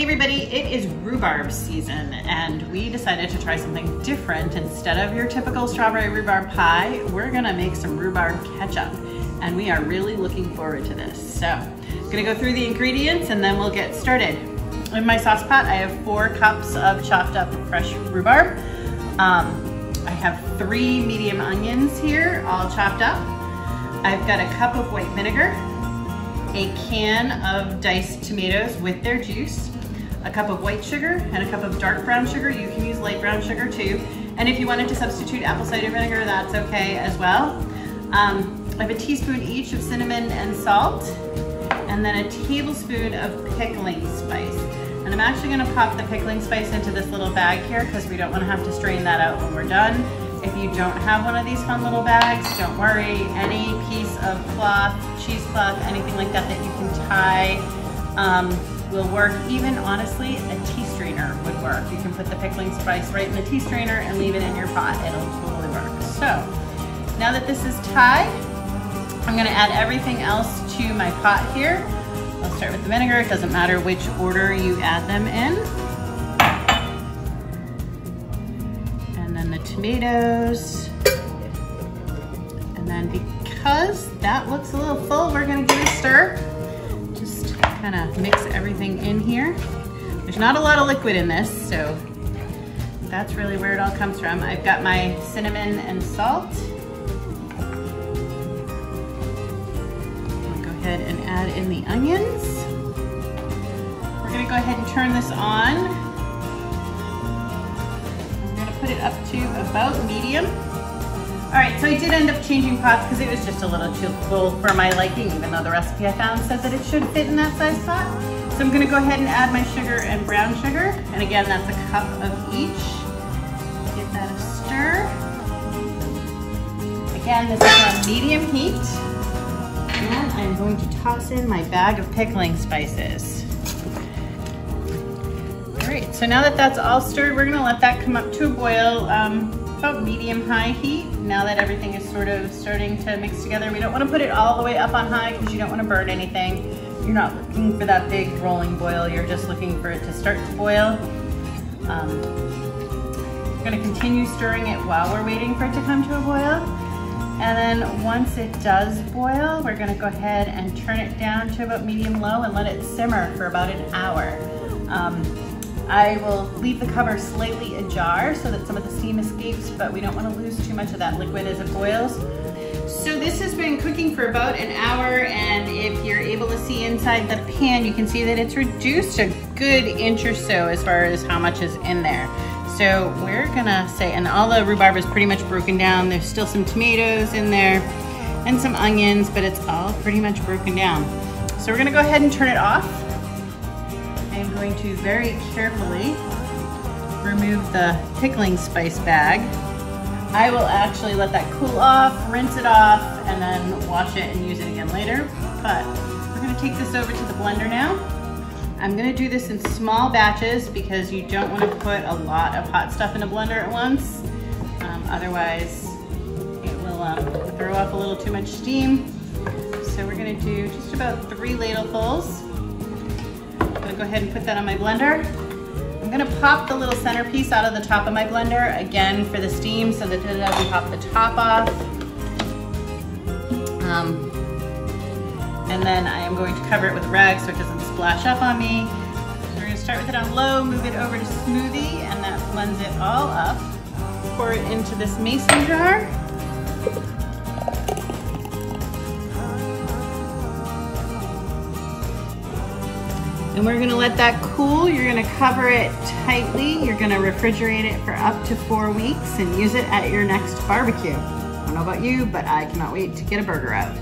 Hey everybody, it is rhubarb season and we decided to try something different. Instead of your typical strawberry rhubarb pie, we're gonna make some rhubarb ketchup and we are really looking forward to this. So I'm gonna go through the ingredients and then we'll get started. In my sauce pot, I have 4 cups of chopped up fresh rhubarb. I have 3 medium onions here, all chopped up. I've got a cup of white vinegar, a can of diced tomatoes with their juice, a cup of white sugar, and a cup of dark brown sugar. You can use light brown sugar too. And if you wanted to substitute apple cider vinegar, that's okay as well. I have a teaspoon each of cinnamon and salt, and then a tablespoon of pickling spice. And I'm actually gonna pop the pickling spice into this little bag here because we don't wanna have to strain that out when we're done. If you don't have one of these fun little bags, don't worry. Any piece of cloth, cheesecloth, anything like that that you can tie will work. Even honestly, a tea strainer would work. You can put the pickling spice right in the tea strainer and leave it in your pot. It'll totally work. So now that this is tied, I'm gonna add everything else to my pot here. I'll start with the vinegar. It doesn't matter which order you add them in. And then the tomatoes. And then because that looks a little full, we're gonna give it a stir. Just kind of mix everything in here. There's not a lot of liquid in this, so that's really where it all comes from. I've got my cinnamon and salt. I'll go ahead and add in the onions. We're gonna go ahead and turn this on. I'm gonna put it up to about medium. All right, so I did end up changing pots because it was just a little too full for my liking, even though the recipe I found says that it should fit in that size pot. So I'm gonna go ahead and add my sugar and brown sugar. And again, that's a cup of each. Give that a stir. Again, this is on medium heat. And I'm going to toss in my bag of pickling spices. All right, so now that that's all stirred, we're gonna let that come up to a boil. About medium-high heat. Now that everything is sort of starting to mix together, we don't want to put it all the way up on high because you don't want to burn anything. You're not looking for that big rolling boil. You're just looking for it to start to boil. We're going to continue stirring it while we're waiting for it to come to a boil. And then once it does boil, we're going to go ahead and turn it down to about medium-low and let it simmer for about an hour. I will leave the cover slightly ajar so that some of the steam escapes, but we don't want to lose too much of that liquid as it boils. So this has been cooking for about an hour, and if you're able to see inside the pan, you can see that it's reduced a good inch or so as far as how much is in there. So we're gonna say, and all the rhubarb is pretty much broken down. There's still some tomatoes in there and some onions, but it's all pretty much broken down. So we're gonna go ahead and turn it off. I'm going to very carefully remove the pickling spice bag. I will actually let that cool off, rinse it off, and then wash it and use it again later. But we're gonna take this over to the blender now. I'm gonna do this in small batches because you don't wanna put a lot of hot stuff in a blender at once. Otherwise, it will throw off a little too much steam. So we're gonna do just about 3 ladlefuls. I'm gonna go ahead and put that on my blender. I'm gonna pop the little centerpiece out of the top of my blender, again for the steam, so that it doesn't pop the top off. And then I am going to cover it with a rag so it doesn't splash up on me. So we're gonna start with it on low, move it over to smoothie, and that blends it all up. Pour it into this mason jar. And we're gonna let that cool. You're gonna cover it tightly. You're gonna refrigerate it for up to 4 weeks and use it at your next barbecue. I don't know about you, but I cannot wait to get a burger out.